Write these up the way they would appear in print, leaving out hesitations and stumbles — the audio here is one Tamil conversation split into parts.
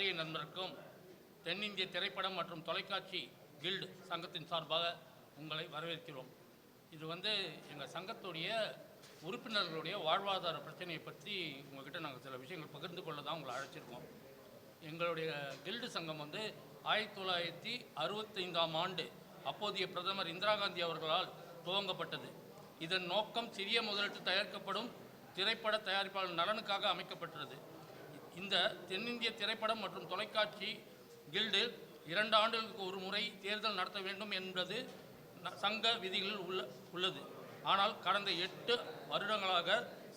பத்திரிகை நண்பருக்கும் தென்னிந்திய திரைப்படம் மற்றும் தொலைக்காட்சி கில்டு சங்கத்தின் சார்பாக உங்களை வரவேற்கிறோம். இது எங்கள் சங்கத்துடைய உறுப்பினர்களுடைய வாழ்வாதார பிரச்சனையை பற்றி உங்கள்கிட்ட நாங்கள் சில விஷயங்கள் பகிர்ந்து கொள்ள தான் உங்களை அழைச்சிருக்கோம். எங்களுடைய கில்டு சங்கம் 1965ஆம் ஆண்டு அப்போதைய பிரதமர் இந்திரா காந்தி அவர்களால் துவங்கப்பட்டது. இதன் நோக்கம் சிறிய முதலீட்டு தயாரிக்கப்படும் திரைப்பட தயாரிப்பாளர் நலனுக்காக அமைக்கப்பட்டுள்ளது. இந்த தென்னிந்திய திரைப்படம் மற்றும் தொலைக்காட்சி கில்டு 2 ஆண்டுகளுக்கு ஒரு முறை தேர்தல் நடத்த வேண்டும் என்பது சங்க விதிகளில் உள்ளது. ஆனால் கடந்த 8 வருடங்களாக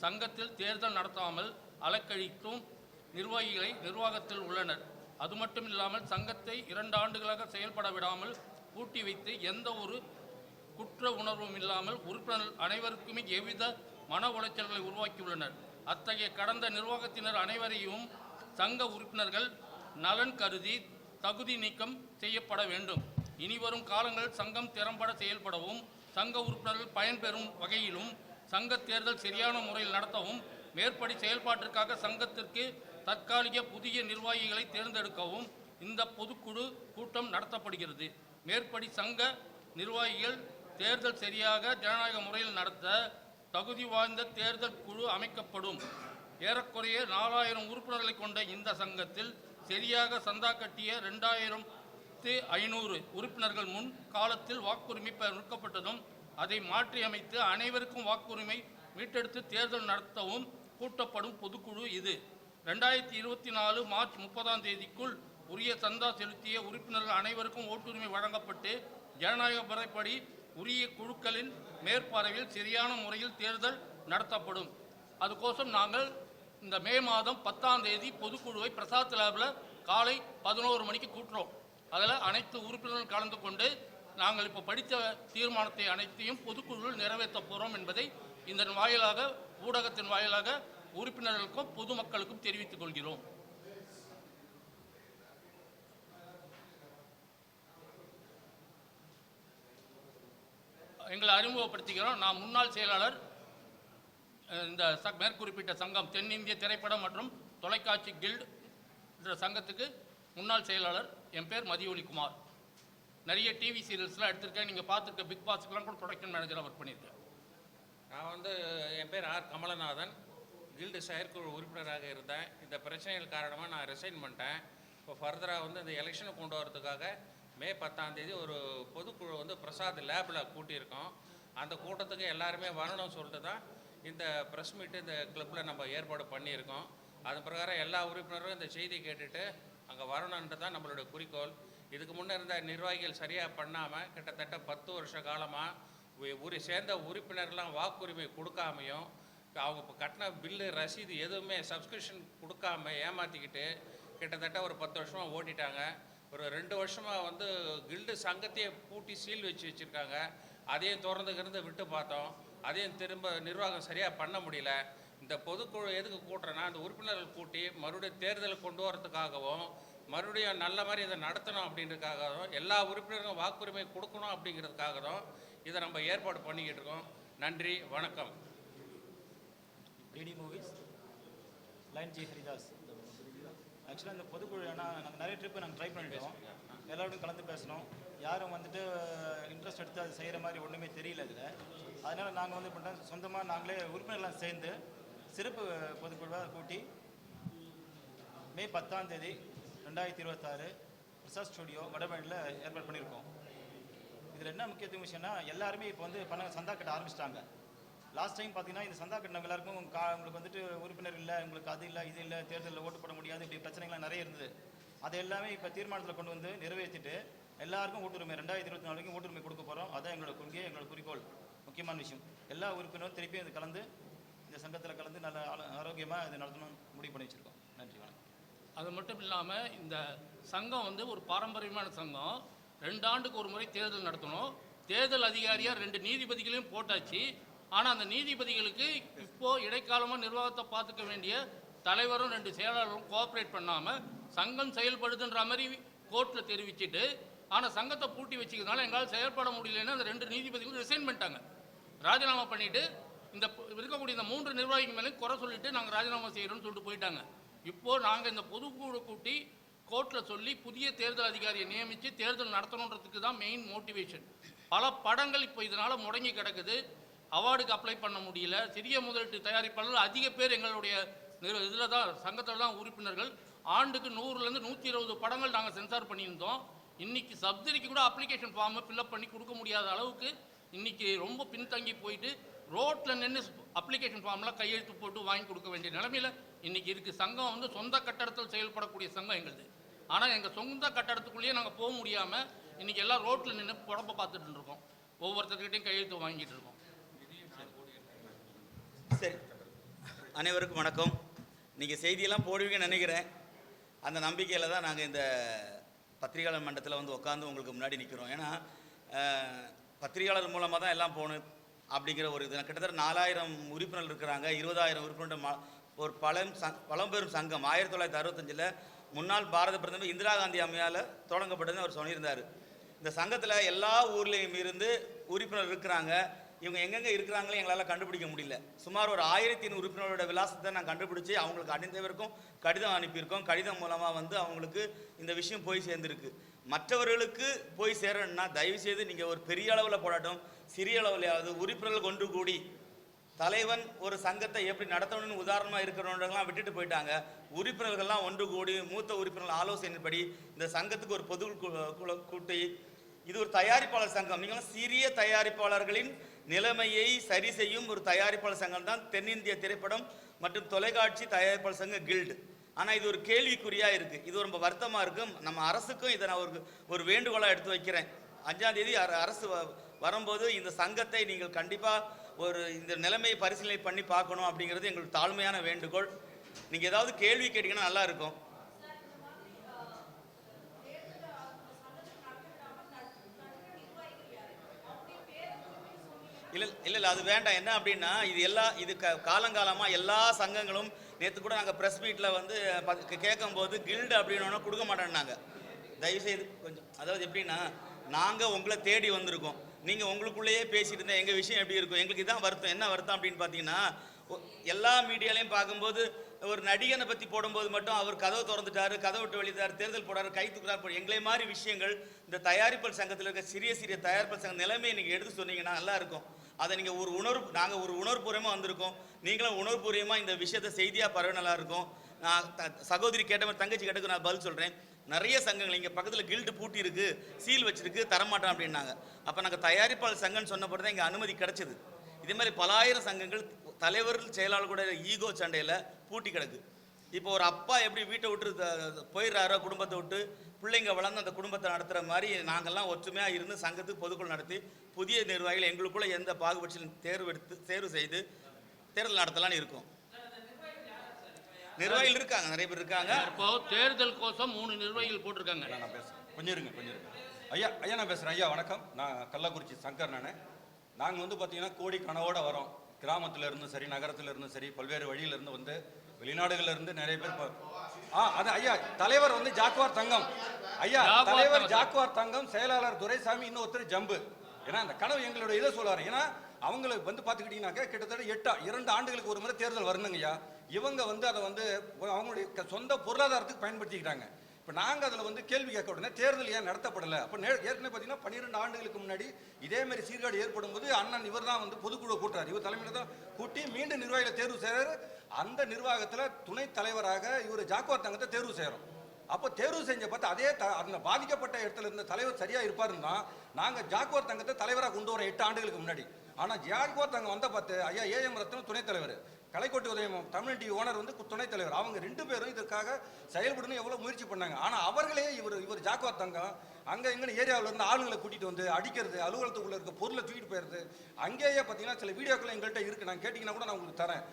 சங்கத்தில் தேர்தல் நடத்தாமல் அலக்கழிக்கும் நிர்வாகிகளை நிர்வாகத்தில் உள்ளனர். அது மட்டும் இல்லாமல் சங்கத்தை 2 ஆண்டுகளாக செயல்பட விடாமல் பூட்டி வைத்து எந்த ஒரு குற்ற உணர்வும் இல்லாமல் உறுப்பினர்கள் அனைவருக்குமே எவ்வித மன உளைச்சல்களை உருவாக்கியுள்ளனர். அத்தகைய கடந்த நிர்வாகத்தினர் அனைவரையும் சங்க உறுப்பினர்கள் நலன் கருதி தகுதி நீக்கம் செய்யப்பட வேண்டும். இனிவரும் காலங்களில் சங்கம் திறம்பட செயல்படவும் சங்க உறுப்பினர்கள் பயன்பெறும் வகையிலும் சங்க தேர்தல் சரியான முறையில் நடத்தவும் மேற்படி செயல்பாட்டிற்காக சங்கத்திற்கு தற்காலிக புதிய நிர்வாகிகளை தேர்ந்தெடுக்கவும் இந்த பொதுக்குழு கூட்டம் நடத்தப்படுகிறது. மேற்படி சங்க நிர்வாகிகள் தேர்தல் சரியாக ஜனநாயக முறையில் நடத்த தகுதி வாய்ந்த தேர்தல் குழு அமைக்கப்படும். ஏறக்குறைய 4000 உறுப்பினர்களை கொண்ட இந்த சங்கத்தில் சரியாக சந்தா கட்டிய 2500 உறுப்பினர்கள் முன் காலத்தில் வாக்குரிமை நிற்கப்பட்டதும் அதை மாற்றி அமைத்து அனைவருக்கும் வாக்குரிமை மீட்டெடுத்து தேர்தல் நடத்தவும் கூட்டப்படும் பொதுக்குழு இது. 2024 மார்ச் 30ஆம் தேதிக்குள் உரிய சந்தா செலுத்திய உறுப்பினர்கள் அனைவருக்கும் ஓட்டுரிமை வழங்கப்பட்டு ஜனநாயக முறைப்படி உரிய குழுக்களின் மேற்பார்வையில் சரியான முறையில் தேர்தல் நடத்தப்படும். அதுக்கோசம் நாங்கள் இந்த மே மாதம் 10ஆம் தேதி பொதுக்குழுவை பிரசாத் லேபில் காலை 11 மணிக்கு கூட்டுறோம். அதில் அனைத்து உறுப்பினர்கள் கலந்து கொண்டு நாங்கள் இப்போ படித்த தீர்மானத்தை அனைத்தையும் பொதுக்குழுவில் நிறைவேற்ற போகிறோம் என்பதை இதன் வாயிலாக ஊடகத்தின் வாயிலாக உறுப்பினர்களுக்கும் பொதுமக்களுக்கும் தெரிவித்துக் கொள்கிறோம். எங்களை அறிமுகப்படுத்திக்கிறோம். நான் முன்னாள் செயலாளர், இந்த மேற்குறிப்பிட்ட சங்கம் தென்னிந்திய திரைப்படம் மற்றும் தொலைக்காட்சி கில்டு என்ற சங்கத்துக்கு முன்னாள் செயலாளர். என் பேர் மதியொலி குமார். நிறைய டிவி சீரியல்ஸ்லாம் எடுத்திருக்கேன். நீங்கள் பார்த்துருக்க பிக் பாஸ்க்கெலாம் கூட ப்ரொடக்ஷன் மேனேஜராக ஒர்க் பண்ணியிருக்கேன். நான் என் பேர் ஆர் கமலநாதன். கில்டு செயற்குழு உறுப்பினராக இருந்தேன். இந்த பிரச்சனைகள் காரணமாக நான் ரிசைன் பண்ணிட்டேன். இப்போ ஃபர்தராக இந்த எலெக்ஷனை கொண்டு வரதுக்காக மே 10ஆம் தேதி ஒரு பொதுக்குழு பிரசாத் லேபில் கூட்டியிருக்கோம். அந்த கூட்டத்துக்கு எல்லாருமே வரணும்னு சொல்லிட்டு தான் இந்த ப்ரெஸ் மீட்டு இந்த கிளப்பில் நம்ம ஏற்பாடு பண்ணியிருக்கோம். அது பிரகாரம் எல்லா உறுப்பினரும் இந்த செய்தி கேட்டுட்டு அங்கே வரணுன்றது தான் நம்மளுடைய குறிக்கோள். இதுக்கு முன்னே இருந்த நிர்வாகிகள் சரியாக பண்ணாமல் கிட்டத்தட்ட 10 வருஷ காலமாக சேர்ந்த உறுப்பினர்லாம் வாக்குரிமை கொடுக்காமையும் அவங்க இப்போ கட்டின பில்லு ரசீது எதுவுமே சப்ஸ்கிரிப்ஷன் கொடுக்காம ஏமாற்றிக்கிட்டு கிட்டத்தட்ட ஒரு 10 வருஷமாக ஓட்டிட்டாங்க. ஒரு 2 வருஷமாக கில்டு சங்கத்தையே பூட்டி சீல் வச்சுருக்காங்க. அதையும் திறந்துக்கிருந்து விட்டு பார்த்தோம். அதையும் திரும்ப நிர்வாகம் சரியாக பண்ண முடியல. இந்த பொதுக்குழு எதுக்கு கூட்டுறேன்னா அந்த உறுப்பினர்கள் கூட்டி மறுபடியும் தேர்தலுக்கு கொண்டு வரதுக்காகவும் மறுபடியும் நல்ல மாதிரி இதை நடத்தணும் அப்படின்றதுக்காகவும் எல்லா உறுப்பினருக்கும் வாக்குரிமை கொடுக்கணும் அப்படிங்கிறதுக்காக தான் இதை நம்ம ஏற்பாடு பண்ணிக்கிட்டு இருக்கோம். நன்றி, வணக்கம். DD movies line G Haridas. ஆக்சுவலாக இந்த பொதுக்குழு நாங்கள் நிறைய ட்ரிப்பு நாங்கள் ட்ரை பண்ணிட்டோம். எல்லாரோடும் கலந்து பேசணும். யாரும் இன்ட்ரெஸ்ட் எடுத்து அது செய்கிற மாதிரி ஒன்றுமே தெரியல இதில். அதனால் நாங்கள் பண்ணுறோம் சொந்தமாக நாங்களே உறுப்பினர்லாம் சேர்ந்து சிறப்பு பொதுக்குழுவாக கூட்டி மே 10ஆம் தேதி 2026 பிரசாத் ஸ்டுடியோ வடபழனியில் ஏற்பாடு பண்ணியிருக்கோம். இதில் என்ன முக்கியத்துவம் விஷயம்னா எல்லாருமே இப்போ பணம் சந்தா கட்ட ஆரம்பிச்சிட்டாங்க. லாஸ்ட் டைம் பார்த்தீங்கன்னா இந்த சந்தா கட்டினவங்க எல்லாருக்கும் உங்களுக்கு உறுப்பினர் இல்லை, உங்களுக்கு அது இல்லை, இது இல்லை, தேர்தலில் ஓட்டு போட முடியாது, இப்படி பிரச்சனைகள்லாம் நிறைய இருந்தது. அதை எல்லாமே இப்போ தீர்மானத்தில் கொண்டு நிறைவேற்றிட்டு எல்லாருக்கும் ஓட்டுரிமை 2024 வரைக்கும் ஓட்டுரிமை கொடுக்க போகிறோம். அதான் எங்களோட கொள்கை, எங்களோட குறிக்கோள். முக்கியமான விஷயம் எல்லா உறுப்பினரும் திருப்பியும் இது கலந்து இந்த சங்கத்தில் கலந்து நல்ல ஆரோக்கியமாக இது நடத்தணும் முடிவு பண்ணி வச்சுருக்கோம். நன்றி, வணக்கம். அது மட்டும் இல்லாமல் இந்த சங்கம் ஒரு பாரம்பரியமான சங்கம். 2 ஆண்டுக்கு ஒரு முறை தேர்தல் நடத்தணும். தேர்தல் அதிகாரியாக 2 நீதிபதிகளையும் போட்டாச்சு. ஆனால் அந்த நீதிபதிகளுக்கு இப்போது இடைக்காலமாக நிர்வாகத்தை பார்த்துக்க வேண்டிய தலைவரும் 2 செயலாளரும் கோஆப்ரேட் பண்ணாமல் சங்கம் செயல்படுதுன்ற மாதிரி கோர்ட்டில் தெரிவிச்சுட்டு ஆனால் சங்கத்தை பூட்டி வச்சுக்கிறதுனால எங்களால் செயல்பட முடியலன்னு அந்த 2 நீதிபதிகளும் ரிசைன் பண்ணிட்டாங்க. ராஜினாமா பண்ணிவிட்டு இந்த இருக்கக்கூடிய இந்த 3 நிர்வாகிகள் மேலே குறை சொல்லிவிட்டு நாங்கள் ராஜினாமா செய்கிறோம்னு சொல்லிட்டு போயிட்டாங்க. இப்போது நாங்கள் இந்த பொதுக்குழு கூட்டி கோர்ட்டில் சொல்லி புதிய தேர்தல் அதிகாரியை நியமித்து தேர்தல் நடத்தணுன்றதுக்கு தான் மெயின் மோட்டிவேஷன். பல படங்கள் இப்போ இதனால் முடங்கி கிடக்குது. அவார்டுக்கு அப்ளை பண்ண முடியல. சிறிய முதலீட்டு தயாரிப்பாளர்கள் அதிக பேர் எங்களுடைய இதில் தான் சங்கத்தில் தான் உறுப்பினர்கள். ஆண்டுக்கு 100லேருந்து 120 படங்கள் நாங்கள் சென்சார் பண்ணியிருந்தோம். இன்றைக்கி சப்சிடிக்கு கூட அப்ளிகேஷன் ஃபார்மை ஃபில்அப் பண்ணி கொடுக்க முடியாத அளவுக்கு இன்றைக்கி ரொம்ப பின்தங்கி போயிட்டு ரோட்டில் நின்று அப்ளிகேஷன் ஃபார்ம்லாம் கையெழுத்து போட்டு வாங்கி கொடுக்க வேண்டிய நிலைமையில் இன்றைக்கி இருக்குது. சங்கம் வந்து சொந்த கட்டடத்தில் செயல்படக்கூடிய சங்கம் எங்களுது. ஆனால் எங்கள் சொந்த கட்டடத்துக்குள்ளேயே நாங்கள் போக முடியாமல் இன்றைக்கி எல்லாம் ரோட்டில் நின்று புடப்பை பார்த்துட்டு இருக்கோம். ஒவ்வொருத்தர்கிட்டையும் கையெழுத்து வாங்கிட்டு இருக்கோம். சரி, அனைவருக்கும் வணக்கம். நீங்கள் செய்தியெல்லாம் போடுவீங்கன்னு நினைக்கிறேன். அந்த நம்பிக்கையில் தான் நாங்கள் இந்த பத்திரிகையாளர் மன்றத்தில் வந்து உட்காந்து உங்களுக்கு முன்னாடி நிற்கிறோம். ஏன்னா பத்திரிகையாளர் மூலமாக தான் எல்லாம் போகணும் அப்படிங்கிற ஒரு இது. கிட்டத்தட்ட 4000 உறுப்பினர்கள் இருக்கிறாங்க. 20,000 உறுப்பினர் ஒரு பழம்பெரும் சங்கம். 1965 முன்னாள் பாரத பிரதமர் இந்திரா காந்தி அம்மையால் தொடங்கப்பட்டதுன்னு அவர் சொல்லியிருந்தார். இந்த சங்கத்தில் எல்லா ஊர்லேயும் இருந்து உறுப்பினர் இருக்கிறாங்க. இவங்க எங்கெங்கே இருக்கிறாங்களே எங்களால் கண்டுபிடிக்க முடியல. சுமார் ஒரு 1500 உறுப்பினரோட விலாசத்தை நான் கண்டுபிடிச்சி அவங்களுக்கு அனைவருக்கும் கடிதம் அனுப்பியிருக்கோம். கடிதம் மூலமாக வந்து அவங்களுக்கு இந்த விஷயம் போய் சேர்ந்துருக்கு. மற்றவர்களுக்கு போய் சேரணும்னா தயவுசெய்து நீங்கள் ஒரு பெரிய அளவில் போராட்டம், சிறிய அளவிலையாவது உறுப்பினர்கள் கொண்டு கூடி தலைவன் ஒரு சங்கத்தை எப்படி நடத்தணும்னு உதாரணமாக இருக்கிறவங்களாம் விட்டுட்டு போயிட்டாங்க. உறுப்பினர்கள்லாம் ஒன்று கூடி மூத்த உறுப்பினர்கள் ஆலோசனைப்படி இந்த சங்கத்துக்கு ஒரு பொது கூட்டி, இது ஒரு தயாரிப்பாளர் சங்கம். நீங்களும் சிறிய தயாரிப்பாளர்களின் நிலைமையை சரி செய்யும் ஒரு தயாரிப்பாளர் சங்கம் தான் தென்னிந்திய திரைப்படம் மற்றும் தொலைக்காட்சி தயாரிப்பாளர் சங்கம் கில்டு. ஆனால் இது ஒரு கேள்விக்குறியாக இருக்குது. இது ரொம்ப வருத்தமாக இருக்கும். நம்ம அரசுக்கும் இதை நான் ஒரு வேண்டுகோளாக எடுத்து வைக்கிறேன். 5ஆம் தேதி அரசு வரும்போது இந்த சங்கத்தை நீங்கள் கண்டிப்பாக இந்த நிலைமையை பரிசீலனை பண்ணி பார்க்கணும் அப்படிங்கிறது எங்களுக்கு தாழ்மையான வேண்டுகோள். நீங்கள் ஏதாவது கேள்வி கேட்டிங்கன்னா நல்லா இருக்கும். இல்லை அது வேண்டாம். என்ன அப்படின்னா இது காலங்காலமாக எல்லா சங்கங்களும் நேற்று கூட நாங்கள் ப்ரெஸ் மீட்டில் வந்து கேட்கும்போது கில்டு அப்படின்னா கொடுக்க மாட்டேன்னாங்க. தயவுசெய்து கொஞ்சம், அதாவது எப்படின்னா நாங்கள் உங்களை தேடி வந்திருக்கோம். நீங்கள் உங்களுக்குள்ளேயே பேசிட்டு இருந்தால் எங்கள் விஷயம் எப்படி இருக்கும்? எங்களுக்கு இதான் வருத்தம். என்ன வருத்தம் அப்படின்னு பார்த்தீங்கன்னா, எல்லா மீடியாலையும் பார்க்கும்போது ஒரு நடிகனை பற்றி போடும்போது மட்டும் அவர் கதவை திறந்துட்டாரு, கதவை விட்டு வெளியிட்டார், தேர்தல் போடாரு, கை தூக்குறாரு. எங்களை மாதிரி விஷயங்கள் இந்த தயாரிப்பாளர் சங்கத்தில் இருக்க சிறிய தயாரிப்பாளர் சங்க நிலைமையை நீங்கள் எடுத்து சொன்னீங்கன்னா நல்லா இருக்கும். அதை நீங்கள் நாங்கள் ஒரு உணர்வுபூர்வமாக வந்திருக்கோம். நீங்களும் உணர்வுபூர்வமாக இந்த விஷயத்தை செய்தியாக பரவ நல்லா இருக்கும். நான் சகோதரி கேட்ட மாதிரி தங்கச்சி கேட்டதுக்கு நான் பதில் சொல்கிறேன். நிறைய சங்கங்கள் இங்கே பக்கத்தில் கில்டு பூட்டி இருக்குது, சீல் வச்சிருக்கு, தரமாட்டோம் அப்படின்னாங்க. அப்போ நாங்கள் தயாரிப்பாளர் சங்கம்னு சொன்னப்போ தான் இங்கே அனுமதி கிடச்சிது. இதே மாதிரி பல ஆயிரம் சங்கங்கள் தலைவர்கள் செயலாளர் கூட ஈகோ சண்டையில் பூட்டி கிடக்கு. இப்போ ஒரு அப்பா எப்படி வீட்டை விட்டு போயிடுறாரோ, குடும்பத்தை விட்டு பிள்ளைங்க வளர்ந்து அந்த குடும்பத்தை நடத்துகிற மாதிரி நாங்கள்லாம் ஒற்றுமையாக இருந்து சங்கத்துக்கு பொதுக்குழு நடத்தி புதிய நிர்வாகிகள் எங்களுக்குள்ளே எந்த பாகுபட்சம் தேர்வு செய்து தேர்தல் நடத்தலான்னு இருக்கோம். நிர்வாகிகள் இருக்காங்க, நிறைய பேர் இருக்காங்க. இப்போ தேர்தல் கோசம் 3 நிர்வாகிகள் போட்டிருக்காங்க. நான் பேசுகிறேன், கொஞ்சம் இருங்க. ஐயா நான் பேசுகிறேன். ஐயா வணக்கம். நான் கள்ளக்குறிச்சி சங்கர். நாங்கள் வந்து பார்த்தீங்கன்னா கோடி கனவோடு வரோம். கிராமத்தில் இருந்தும் சரி, நகரத்தில் இருந்தும் சரி, பல்வேறு வழியிலிருந்து வந்து வெளிநாடுகளில் இருந்து நிறைய பேர் அது ஐயா தலைவர் வந்து ஜாக்குவார் தங்கம். ஐயா தலைவர் ஜாக்குவார் தங்கம், செயலாளர் துரைசாமி, இன்னொருத்தர் ஜம்பு. ஏன்னா அந்த கனவு எங்களுடைய இதை சொல்லுவார். ஏன்னா அவங்களுக்கு வந்து பார்த்துக்கிட்டீங்கன்னாக்கா கிட்டத்தட்ட 2 ஆண்டுகளுக்கு ஒரு முறை தேர்தல் வரணுங்கய்யா. இவங்க வந்து அதை வந்து அவங்களுடைய சொந்த பொருளாதாரத்துக்கு பயன்படுத்திக்கிட்டாங்க. இப்போ நாங்கள் அதில் வந்து கேள்வி கேட்க உடனே தேர்தல் ஏன் நடத்தப்படலை? அப்போ ஏற்கனவே பார்த்தீங்கன்னா 12 ஆண்டுகளுக்கு முன்னாடி இதேமாதிரி சீர்காழி ஏற்படும் போது அண்ணன் இவர் தான் வந்து பொதுக்குழு கூட்டுறாரு. இவர் தலைமையில் தான் கூட்டி மீண்டும் நிர்வாகிகளை தேர்வு செய்கிறார். அந்த நிர்வாகத்தில் துணைத் தலைவராக இவர் ஜாக்குவார் தங்கத்தை தேர்வு செய்கிறோம். அப்போ தேர்வு செஞ்ச பார்த்து அதே அந்த பாதிக்கப்பட்ட இடத்துல இருந்த தலைவர் சரியாக இருப்பாருன்னா நாங்கள் ஜாக்குவார் தங்கத்தை தலைவராக கொண்டு வரோம் 8 ஆண்டுகளுக்கு முன்னாடி. ஆனால் ஜாக்குவார் தங்கம் வந்த பார்த்து ஐயா ஏஎம் ரத்னம் துணைத் தலைவர், கலைக்கோட்டை உதயம் தமிழ் டிவி ஓனர் வந்து துணைத் தலைவர். அவங்க 2 பேரும் இதற்காக செயல்படணும் எவ்வளோ முயற்சி பண்ணாங்க. ஆனால் அவர்களே இவர் ஜாக்குவார் தங்கம் அங்கே எங்கே ஏரியாவில் இருந்து ஆளுங்களை கூட்டிகிட்டு வந்து அடிக்கிறது, அலுவலகத்துக்குள்ளே இருக்க பொருளை தூக்கிட்டு போயிடுறது. அங்கேயே பார்த்தீங்கன்னா சில வீடியோக்கள் எங்கள்கிட்ட இருக்குது, நான் கேட்டிங்கன்னா கூட நான் உங்களுக்கு தரேன்.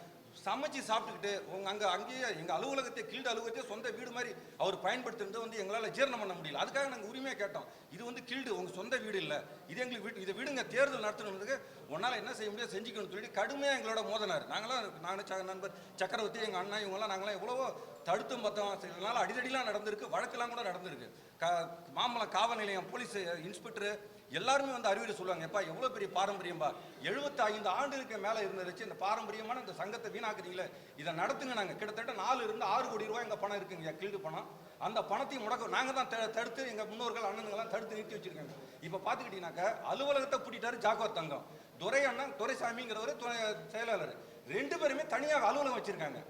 சமைச்சு சாப்பிட்டுக்கிட்டு அங்கேயே எங்கள் அலுவலகத்தை கில்டு அலுவலகத்தை சொந்த வீடு மாதிரி அவர் பயன்படுத்துறது வந்து எங்களால் ஜீரணம் பண்ண முடியல. அதுக்காக நாங்கள் உரிமையாக கேட்டோம். இது வந்து கில்டு, உங்கள் சொந்த வீடு இல்லை, இது எங்களுக்கு இதை விடுங்க, தேர்தல் நடத்தணுன்றதுக்கு உன்னால் என்ன செய்ய முடியாது செஞ்சுக்கணும்னு சொல்லி கடுமையாக எங்களோட மோதினார். நானும் நண்பர் சக்கரவர்த்தி, எங்கள் அண்ணா, இவங்கெல்லாம் நாங்களாம் எவ்வளவோ தடுத்தும் பார்த்தோம். சிலனால அடிதடிலாம் நடந்திருக்கு, வழக்கெல்லாம் கூட நடந்திருக்கு. மாம்பழம் காவல் நிலையம் போலீஸ் இன்ஸ்பெக்டரு எல்லாருமே வந்து அறிவுரை சொல்லுவாங்க, எப்பா எவ்வளோ பெரிய பாரம்பரியம்பா, 75 ஆண்டுகளுக்கு மேலே இருந்துச்சு இந்த பாரம்பரியமான இந்த சங்கத்தை வீணாக்குறீங்களே, இதை நடத்துங்க. நாங்கள் கிட்டத்தட்ட 4 இருந்து 6 கோடி ரூபாய் எங்கள் பணம் இருக்குங்க, கில்டு பணம். அந்த பணத்தையும் முடக்க நாங்கள் தான் தடுத்து எங்கள் முன்னோர்கள் அண்ணனுங்கெல்லாம் தடுத்து நிறுத்தி வச்சிருக்காங்க. இப்போ பார்த்துக்கிட்டீங்கன்னாக்கா அலுவலகத்தை பூட்டிட்டாரு ஜாக்குவார் தங்கம், துரை அண்ணன் துரைசாமிங்கிறவர் செயலாளர், 2 பேருமே தனியாக அலுவலகம் வச்சிருக்காங்க,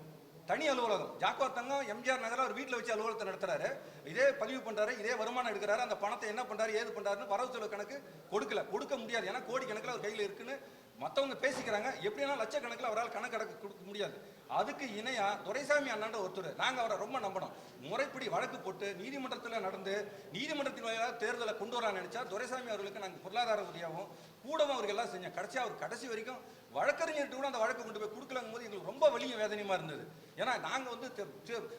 தனி அலுவலகம். ஜாக்குவார் தங்கம் எம்ஜிஆர் நகரில் அவர் வீட்டில் வச்சு அலுவலகத்தை நடத்துறாரு, இதே பதிவு பண்றாரு, இதே வருமானம் எடுக்கிறாரு. அந்த பணத்தை என்ன பண்றாரு ஏது பண்றாருன்னு வரவு செலவு கணக்கு கொடுக்க முடியாது. ஏன்னா கோடி கணக்கில் அவர் கையில் இருக்குன்னு மற்றவங்க பேசிக்கிறாங்க. எப்படின்னா லட்சக்கணக்கில் அவரால் கணக்கு கொடுக்க முடியாது. அதுக்கு இணையா துரைசாமி அண்ணாண்ட ஒருத்தர், நாங்கள் அவரை ரொம்ப நம்பணும், முறைப்படி வழக்கு போட்டு நீதிமன்றத்தில் நடந்து நீதிமன்றத்தின் வழியாக தேர்தலை கொண்டு வரான்னு நினைச்சா துரைசாமி அவர்களுக்கு நாங்கள் பொருளாதார உதவியாகவும் கூடவும் அவர்கள் எல்லாம் செஞ்சோம். அவர் கடைசி வரைக்கும் வழக்கறிஞர்கிட்ட கூட அந்த வழக்கு கொண்டு போய் கொடுக்கலங்கும் போது எங்களுக்கு ரொம்ப வலியும் வேதனையுமா இருந்தது. ஏன்னா நாங்கள் வந்து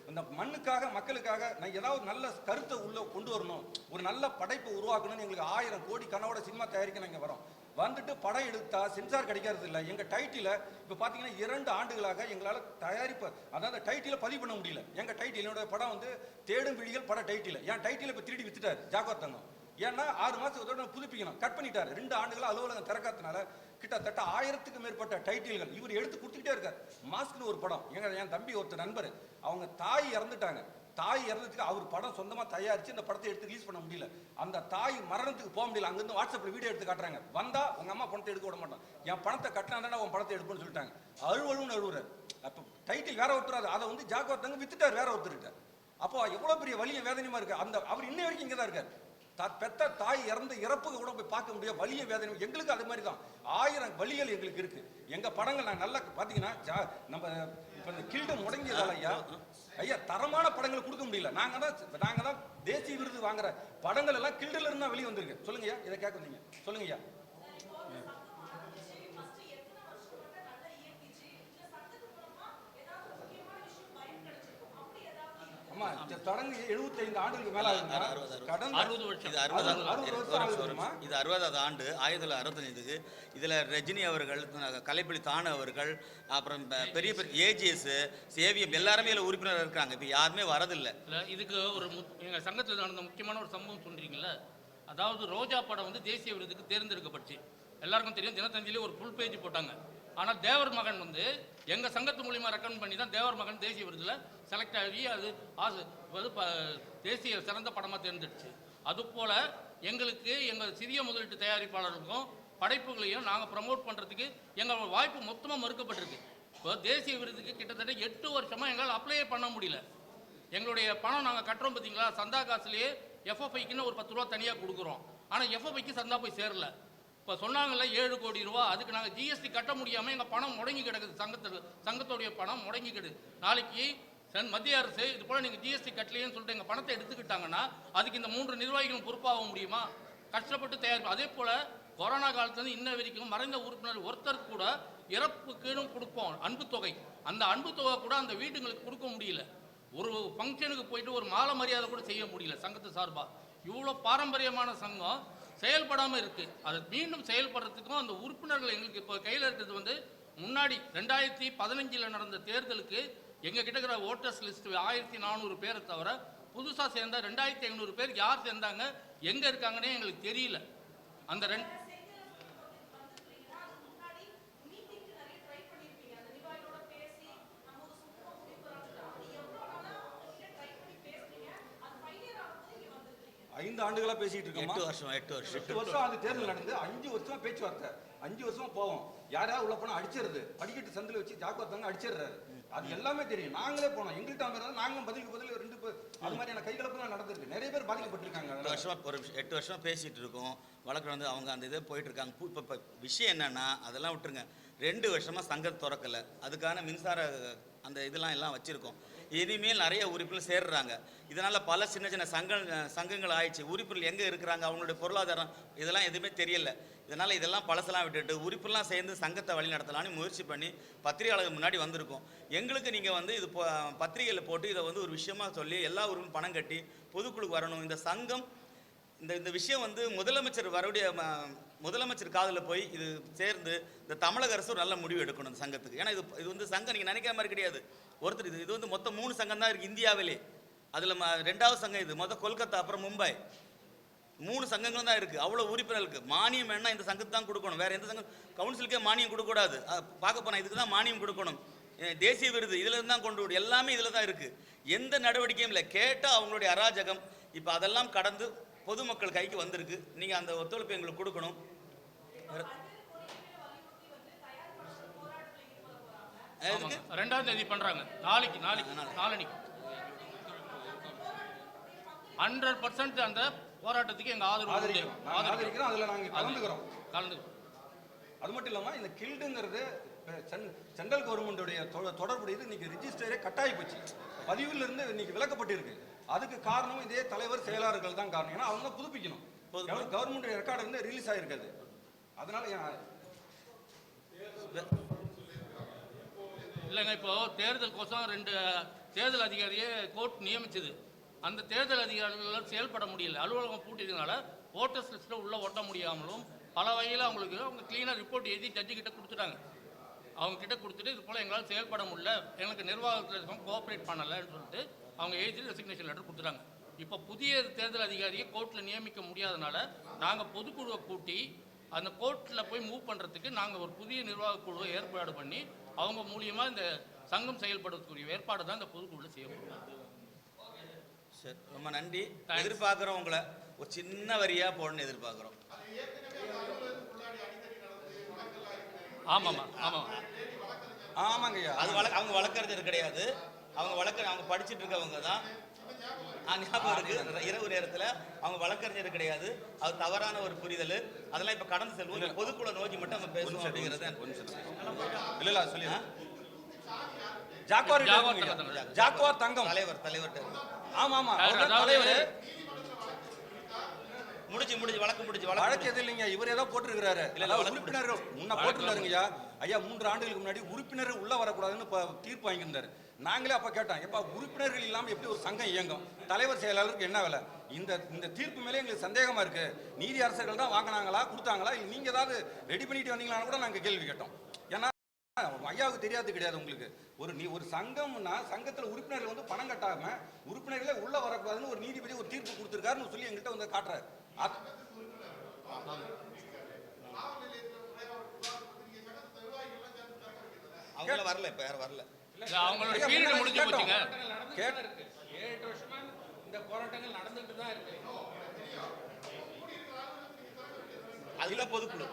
இந்த மண்ணுக்காக மக்களுக்காக நான் ஏதாவது நல்ல கருத்தை உள்ள கொண்டு வரணும், ஒரு நல்ல படைப்பை உருவாக்கணும்னு எங்களுக்கு 1000 கோடி கனவோட சினிமா தயாரிக்க நாங்கள் வரோம். வந்துட்டு படம் எடுத்தா சென்சார் கிடைக்கிறது இல்லை. எங்கள் டைட்டில இப்போ பார்த்தீங்கன்னா 2 ஆண்டுகளாக எங்களால் தயாரிப்பு, அதாவது டைட்டில பதிவு பண்ண முடியல. எங்கள் டைட்டில் என்னோட படம் வந்து தேடும் விழிகள் பட டைட்டில், என் டைட்டில் இப்போ திருடி வித்துட்டார் ஜாக்குவார் தங்கம். ஏன்னா 6 மாதத்தோட புதுப்பிக்கணும், கட் பண்ணிட்டாரு. 2 ஆண்டுகள் அலுவலகம் திறக்காதனால கிட்டத்தட்ட 1000க்கு மேற்பட்ட டைட்டில்கள் இவர் எடுத்து கொடுத்துக்கிட்டே இருக்கார். மாஸ்க்னு ஒரு படம், என் தம்பி ஒருத்தர் நண்பர், அவங்க தாய் இறந்துட்டாங்க, தாய் இறந்ததுக்கு அவர் படம் சொந்தமாக தயாரித்து இந்த படத்தை எடுத்து ரிலீஸ் பண்ண முடியல. அந்த தாய் மரணத்துக்கு போக முடியல. அங்கேருந்து வாட்ஸ்அப்பில் வீடியோ எடுத்து காட்டுறாங்க, வந்தா உங்க அம்மா பணத்தை எடுக்க விட மாட்டான், என் பணத்தை கட்டினா உன் படத்தை எடுப்பேன்னு சொல்லிட்டாங்க. அழுவழுன்னு அழுவுறாரு. அப்போ டைட்டில் வேற ஒருத்தர், அதை வந்து ஜாக்குவார் தங்கம் வித்துட்டார் வேற ஒருத்தர்கிட்ட. அப்போ எவ்வளோ பெரிய வலிய வேதனையுமா இருக்கு. அந்த அவர் இன்ன வரைக்கும் இங்கே தான் இருக்கார். பெத்த தாய் இறந்த இறப்புக்கு கூட போய் பார்க்க முடியாது, வலிய வேதனை. எங்களுக்கு அது மாதிரி தான் 1000 வலிகள் எங்களுக்கு இருக்கு. எங்க படங்கள் நான் நல்லா பார்த்தீங்கன்னா நம்ம இப்போ இந்த கில்டு முடங்கியதால் ஐயா தரமான படங்களை கொடுக்க முடியல. நாங்க தான் தேசிய விருது வாங்குற படங்கள் எல்லாம் கில்டுல இருந்தா வெளியே வந்திருக்கு. சொல்லுங்க ஐயா, இதை கேட்க வந்தீங்க, சொல்லுங்க ஐயா. ஆமா, தொடங்கி 75 ஆண்டுகளுக்கு மேல கடந்த 60 வருஷம். இது 60வது ஆண்டு 1965. இதுல ரஜினி அவர்கள், கலைப்புலி தானு அவர்கள், அப்புறம் பெரிய பெரிய ஏஜிஎஸ், சேவியம் எல்லாருமே இதுல உறுப்பினர் இருக்காங்க. இப்ப யாருமே வரதில்லை. இதுக்கு ஒரு எங்க சங்கத்தில் நடந்த முக்கியமான ஒரு சம்பவம் சொல்றீங்கல்ல, அதாவது ரோஜா படம் வந்து தேசிய விருதுக்கு தேர்ந்தெடுக்கப்பட்டுச்சு. எல்லாருக்கும் தெரியும், தினத்தந்தியிலே ஒரு ஃபுல் பேஜ் போட்டாங்க. ஆனால் தேவர் மகன் வந்து எங்கள் சங்கத்து மூலிமா ரெக்கமெண்ட் பண்ணி தான் தேவர் மகன் தேசிய விருதில் செலக்ட் ஆகி அது தேசிய சிறந்த படமாக தேர்ந்தெடுச்சு. அதுபோல் எங்களுக்கு எங்கள் சிறிய முதலீட்டு தயாரிப்பாளர்களுக்கும் படைப்புகளையும் நாங்கள் ப்ரமோட் பண்ணுறதுக்கு எங்கள் வாய்ப்பு மொத்தமாக மறுக்கப்பட்டிருக்கு. இப்போ தேசிய விருதுக்கு கிட்டத்தட்ட 8 வருஷமாக எங்களால் அப்ளையே பண்ண முடியல. எங்களுடைய பணம் நாங்கள் கட்டுறோம் பார்த்தீங்களா, சந்தா காசுலேயே எஃப்எஃப்ஐக்குன்னு ஒரு 10 ரூபா தனியாக கொடுக்குறோம். ஆனால் எஃப்எஃப்ஐக்கு சந்தா போய் சேரல. இப்போ சொன்னாங்கல்ல 7 கோடி ரூபா, அதுக்கு நாங்கள் ஜிஎஸ்டி கட்ட முடியாமல் எங்கள் பணம் முடங்கி கிடக்குது. சங்கத்துடைய பணம் முடங்கி கிடக்குது. நாளைக்கு மத்திய அரசு இது போல் நீங்கள் ஜிஎஸ்டி கட்டலையேன்னு சொல்லிட்டு எங்கள் பணத்தை எடுத்துக்கிட்டாங்கன்னா அதுக்கு இந்த 3 நிர்வாகிகளும் பொறுப்பாக முடியுமா? கஷ்டப்பட்டு தயாரிப்பு. அதே போல் கொரோனா காலத்துலேருந்து இன்ன வரைக்கும் மறைந்த உறுப்பினர் ஒருத்தருக்கு கூட இறப்புக்குன்னு கொடுப்போம் அன்பு தொகை. அந்த அன்பு தொகை கூட அந்த வீட்டுங்களுக்கு கொடுக்க முடியல. ஒரு ஃபங்க்ஷனுக்கு போயிட்டு ஒரு மாலை மரியாதை கூட செய்ய முடியல சங்கத்து சார்பாக. இவ்வளோ பாரம்பரியமான சங்கம் செயல்படாமல் இருக்குது. அதை மீண்டும் செயல்படுறதுக்கும் அந்த உறுப்பினர்கள் எங்களுக்கு இப்போ கையில் இருக்கிறது வந்து முன்னாடி 2015 நடந்த தேர்தலுக்கு எங்கள் கிட்ட இருக்கிற ஓட்டர்ஸ் லிஸ்ட் 1400 பேரை தவிர புதுசாக சேர்ந்த 2500 பேர் யார் சேர்ந்தாங்க, எங்கே இருக்காங்கன்னே எங்களுக்கு தெரியல. அந்த ஐந்து ஆண்டுகளா பேசிட்டு இருக்கோம். 8 வருஷம் அது தேர்தல் நடந்து 5 வருஷமா பேச்சுவார்த்தை, 5 வருஷமா போவோம். யாராவது உள்ள போனா அடிச்சிருது, படிக்கட்டு சந்தில வச்சு ஜாக்குவார் தங்கம் அடிச்சிடுறாரு. அது எல்லாமே தெரியும். நாங்களே போனோம், எங்கள்கிட்ட வந்து நாங்களும் பதிலுக்கு பதில் 2 பேர் அது மாதிரியான கைகலப்புலாம் நடந்திருக்கு. நிறைய பேர் பாதிக்கப்பட்டிருக்காங்க. 8 வருஷமா பேசிட்டு இருக்கோம். வழக்கு வந்து அவங்க அந்த இதே போயிட்டு இருக்காங்க. இப்போ விஷயம் என்னன்னா அதெல்லாம் விட்டுருங்க. 2 வருஷமா சங்கம் திறக்கல, அதுக்கான மின்சார அந்த இதெல்லாம் வச்சிருக்கோம். இனிமேல் நிறைய உறுப்பினர் சேர்றாங்க. இதனால பல சின்ன சின்ன சங்கங்கள் ஆயிடுச்சு. உறுப்பினர் எங்கே இருக்கிறாங்க, அவங்களுடைய பொருளாதாரம் இதெல்லாம் எதுவுமே தெரியல. இதனால் இதெல்லாம் பழசெல்லாம் விட்டுட்டு உறுப்பினர்லாம் சேர்ந்து சங்கத்தை வழி நடத்தலான்னு முயற்சி பண்ணி பத்திரிகையாளர்கள் முன்னாடி வந்திருக்கோம். எங்களுக்கு நீங்கள் வந்து இது பத்திரிகையில் போட்டு இதை வந்து ஒரு விஷயமா சொல்லி எல்லா உறுப்பினரும் பணம் கட்டி பொதுக்குழுக்கு வரணும். இந்த சங்கம் இந்த விஷயம் வந்து முதலமைச்சர் காதில் போய் இது சேர்ந்து இந்த தமிழக அரசு ஒரு நல்ல முடிவு எடுக்கணும் இந்த சங்கத்துக்கு. ஏன்னா இது வந்து சங்கம் நீங்கள் நினைக்கிற மாதிரி கிடையாது. ஒருத்தர் இது வந்து மொத்தம் 3 சங்கம் தான் இருக்குது இந்தியாவிலே. அதில் 2வது சங்கம் இது. கொல்கத்தா, அப்புறம் மும்பை. 3 சங்கங்களும் தான் இருக்குது. அவ்வளோ உறுப்பினர்களுக்கு மானியம் வேணா இந்த சங்கத்துக்கு தான் கொடுக்கணும். வேறு எந்த சங்கம் கவுன்சிலுக்கே மானியம் கொடுக்கக்கூடாது. பார்க்க போனால் இதுக்கு தான் மானியம் கொடுக்கணும். தேசிய விருது இதில் இருந்து தான் கொண்டு விடும். எல்லாமே இதில் தான் இருக்குது. எந்த நடவடிக்கையும் இல்லை. கேட்டால் அவங்களுடைய அராஜகம். இப்போ அதெல்லாம் கடந்து பொதுமக்கள் கைக்கு வந்திருக்கு. நீங்கள் அந்த ஒத்துழைப்பு எங்களுக்கு கொடுக்கணும். 2ஆம் தேதி பண்றாங்க. நாளைக்கு 100% அந்த போராட்டத்துக்கு எங்க ஆதரவு ஆதரிக்கிறோம். அதில் நாங்கள் கலந்துக்கிறோம். அது மட்டும் இல்லாமல் இந்த கில்டுங்கிறது சென்ட்ரல் கவர்மெண்ட்டுடைய தொடர்புடையது. இன்னைக்கு ரிஜிஸ்டரே கட்டாயி போச்சு. பதிவில் இருந்து இன்னைக்கு விலக்கப்பட்டிருக்கு. அதுக்கு காரணம் இதே தலைவர் செயலாளர்கள் தான் காரணம். ஏன்னா அவங்க புதுப்பிக்கணும். கவர்மெண்ட் ரெக்கார்டு வந்து ரிலீஸ் ஆகிருக்காது. அதனால இல்லைங்க, இப்போ தேர்தல் கோசம் 2 தேர்தல் அதிகாரியே கோர்ட் நியமிச்சது. அந்த தேர்தல் அதிகாரிகளால் செயல்பட முடியல. அலுவலகம் பூட்டியதுனால ஓட்டர்ஸ் லிஸ்ட்டில் உள்ளே ஒட்ட முடியாமலும் பல வகையில் அவங்க க்ளீனாக ரிப்போர்ட் எழுதி ஜட்ஜு கிட்ட கொடுத்துட்டாங்க. அவங்க கிட்ட கொடுத்துட்டு இது போல் எங்களால் செயல்பட முடியல, எங்களுக்கு நிர்வாகத்தில் கோஆப்ரேட் பண்ணலைன்னு சொல்லிட்டு அவங்க எழுதி ரெசிக்னேஷன் லெட்டர் கொடுத்துட்டாங்க. இப்போ புதிய தேர்தல் அதிகாரியை கோர்ட்டில் நியமிக்க முடியாதனால நாங்கள் பொதுக்குழுவை கூட்டி அந்த கோர்ட்டில் போய் மூவ் பண்ணுறதுக்கு நாங்கள் ஒரு புதிய நிர்வாக குழுவை ஏற்பாடு பண்ணி அவங்க மூலியமாக இந்த சங்கம் செயல்படுறதுக்குரிய ஏற்பாடு தான் இந்த பொதுக்குழுவில் செய்யப்படும். சரி, ரொம்ப நன்றி. எதிர்பார்க்குறோம் உங்களை ஒரு சின்ன வரியாக போடணும்னு எதிர்பார்க்குறோம். ஆமாங்க ஐயா. அது அவங்க வழக்கறிஞர் கிடையாது. அவங்க படிச்சுட்டு இருக்கவங்க தான். ஞாபகம் இருக்கு. இரவு நேரத்தில் அவங்க வழக்கறிஞர் கிடையாது. அது தவறான ஒரு புரிதல். அதெல்லாம் இப்போ கடந்து செல்வோம். பொதுக்குழு நோக்கி மட்டும் நம்ம பேசுவோம் அப்படிங்கிறத இல்லை சொல்லி ஜாக்குவார் தங்கம் தலைவர் ஆமா தலைவர் வழக்கு எது இல்லைங்க. இவர் ஏதோ போட்டிருக்கிறாரு. உறுப்பினர் முன்ன போட்டிருந்தாருங்கய்யா. ஐயா 3 ஆண்டுகளுக்கு முன்னாடி உறுப்பினர் உள்ள வரக்கூடாதுன்னு தீர்ப்பு வாங்கியிருந்தாரு. நாங்களே அப்ப கேட்டோம், எப்ப உறுப்பினர்கள் இல்லாம எப்படி ஒரு சங்கம் இயங்கும்? தலைவர் செயலாளருக்கு என்ன வேலை? இந்த தீர்ப்பு மேலே எங்களுக்கு சந்தேகமா இருக்கு. நீதி அரசர்கள் தான் வாங்கினாங்களா கொடுத்தாங்களா, நீங்க ஏதாவது ரெடி பண்ணிட்டு வந்தீங்களான்னு கூட நாங்க கேள்வி கேட்டோம். ஏன்னா ஐயாவுக்கு தெரியாது கிடையாது. உங்களுக்கு ஒரு சங்கம்னா சங்கத்தில் உறுப்பினர்கள் வந்து பணம் கட்டாம உறுப்பினர்களே உள்ள வரக்கூடாதுன்னு ஒரு நீதிபதி ஒரு தீர்ப்பு கொடுத்துருக்காருன்னு சொல்லி எங்கள்கிட்ட வந்து காட்டுறாரு. அவங்க வரல, இப்ப யாரும் வரல. அவங்களோட பீரியட் முடிஞ்சு போச்சுங்க. 7 வருஷமா இந்த போராட்டங்கள் நடந்துட்டு தான் இருக்கு. அதுதான் பொதுக்குழு.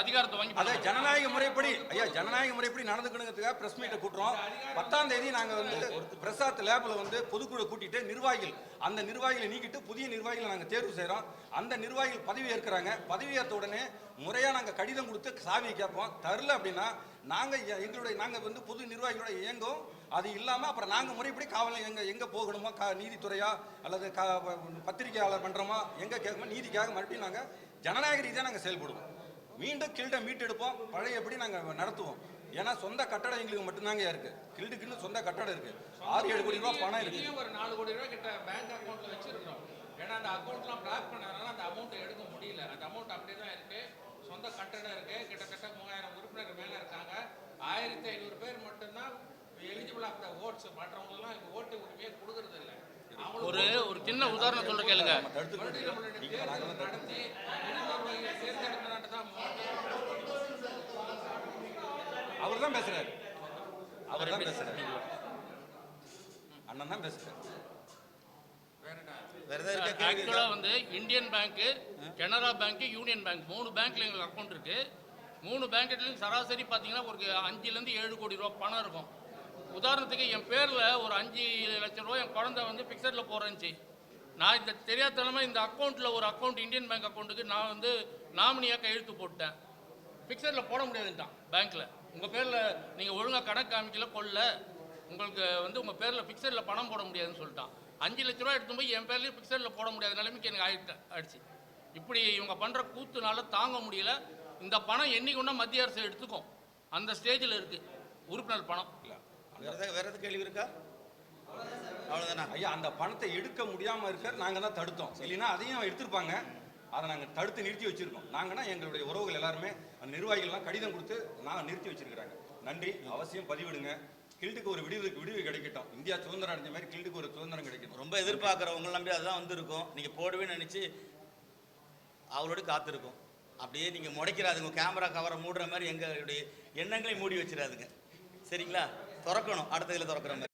அதிகாரத்தை வாங்கி அதான் ஜனநாயக முறைப்படி ஜனநாயக முறைப்படி நடந்துக்கணுங்கிறதுக்காக பிரஸ் மீட்டை கூட்டுறோம். 10ஆம் தேதி நாங்க வந்து பிரசாத் லேப்ல வந்து பொதுக்குழு கூட்டிட்டு நிர்வாகிகள் அந்த நிர்வாகிகளை நீக்கிட்டு புதிய நிர்வாகிகளை நாங்க தேர்வு செய்யறோம். அந்த நிர்வாகிகள் பதவி ஏற்கிறாங்க. பதவி ஏற்ற உடனே முறையா நாங்க கடிதம் கொடுத்து சாவி கேட்போம். தரல அப்படின்னா நாங்க வந்து புது நிர்வாகிகளோட இயங்கும். அது இல்லாம அப்புறம் நாங்க முறைப்படி காவல் எங்க போகணுமோ நீதித்துறையா அல்லது பத்திரிகையாளர் பண்றோமா எங்க கேட்கணுமோ நீதிக்காக மறுபடியும் நாங்க ஜனநாயக ரீதியாக நாங்கள் செயல்படுவோம். மீண்டும் கில்டை மீட்டெடுப்போம். பழையபடி நாங்கள் நடத்துவோம். ஏன்னா சொந்த கட்டடம் எங்களுக்கு மட்டும்தாங்க இருக்கு. கில்டுக்குன்னு சொந்த கட்டடம் இருக்கு. 6-7 கோடி ரூபாய் பணம் இருக்கு. ஒரு 4 கோடி ரூபாய் கிட்ட பேங்க் அக்கௌண்ட்ல வச்சிருக்கோம். ஏன்னா அந்த அக்கௌண்ட்லாம் பிளாக் பண்ணதுனால அந்த அமௌண்ட் எடுக்க முடியல. அந்த அமௌண்ட் அப்படியே தான் இருக்கு. சொந்த கட்டடம் இருக்கு. கிட்டத்தட்ட 3000 உறுப்பினர் மேல இருக்காங்க. 1500 பேர் மட்டும்தான் எலிஜிபிள் ஆஃப் த ஓட்ஸ். மற்றவங்கலாம் ஓட்டு உரிமையை கொடுக்கறது இல்லை. ஒரு சின்ன உதாரணம் சொல்ற கேளுங்க. அவர் தான் பேசுறாரு. அண்ணன் தான் பேசுறாரு. ஆக்சுவலா வந்து Indian bank, Canara bank, union bank 3 பேங்க்ல எங்களுக்கு அக்கௌண்ட் இருக்கு. 3 பேங்க்லயும் சராசரி பாத்தீங்கன்னா ஒரு 5லேருந்து 7 கோடி ரூபாய் பணம் இருக்கும். உதாரணத்துக்கு என் பேரில் ஒரு 5 லட்சம் ரூபாய் என் குழந்தை வந்து ஃபிக்ஸடில் போகிறேன்ச்சு. நான் இந்த தெரியாதனமா இந்த அக்கௌண்ட்டில் ஒரு அக்கௌண்ட் இந்தியன் பேங்க் அக்கௌண்ட்டுக்கு நான் வந்து நாமினியாக கையெழுத்து போட்டேன். ஃபிக்ஸடில் போட முடியாதுன்ட்டான் பேங்க்கில். உங்கள் பேரில் நீங்கள் ஒழுங்காக கணக்கு காமிக்கல கொள்ள உங்களுக்கு வந்து உங்கள் பேரில் ஃபிக்ஸடில் பணம் போட முடியாதுன்னு சொல்லிட்டான். 5 லட்ச ரூபா எடுத்து போய் என் பேர்லேயும் ஃபிக்ஸடில் போட முடியாத நிலைமைக்கு எனக்கு ஆயிடுச்சு. இப்படி இவங்க பண்ணுற கூத்துனால தாங்க முடியல. இந்த பணம் என்னைக்கு ஒன்றா மத்திய அரசு எடுத்துக்கும். அந்த ஸ்டேஜில் இருக்குது உறுப்பினர் பணம். வேற எது கேள்வி இருக்கா? அவ்வளோதானா ஐயா? அந்த பணத்தை எடுக்க முடியாமல் இருக்க நாங்கள் தான் தடுத்தோம். இல்லைன்னா அதையும் எடுத்திருப்பாங்க. அதை நாங்கள் தடுத்து நிறுத்தி வச்சிருக்கோம். நாங்கன்னா எங்களுடைய உறவுகள் எல்லாருமே அந்த நிர்வாகிகள்லாம் கடிதம் கொடுத்து நாங்கள் நிறுத்தி வச்சிருக்கிறாங்க. நன்றி. அவசியம் பதிவிடுங்க. கில்டுக்கு ஒரு விடிவு கிடைக்கட்டும். இந்தியா சுதந்திரம் அடைஞ்ச மாதிரி கில்டுக்கு ஒரு சுதந்திரம் கிடைக்கணும். ரொம்ப எதிர்பார்க்குறோம். உங்களை நம்பி அதுதான் வந்திருக்கோம். நீங்கள் போடுவேன்னு நினச்சி அவளோட காத்திருக்கோம். அப்படியே நீங்கள் முடைக்கிறாதுங்க, கேமரா கவரை மூடுற மாதிரி எங்களுடைய எண்ணங்களை மூடி வச்சிடாதுங்க. சரிங்களா? திறக்கணும், அடுத்த இதில் திறக்கிற மாதிரி.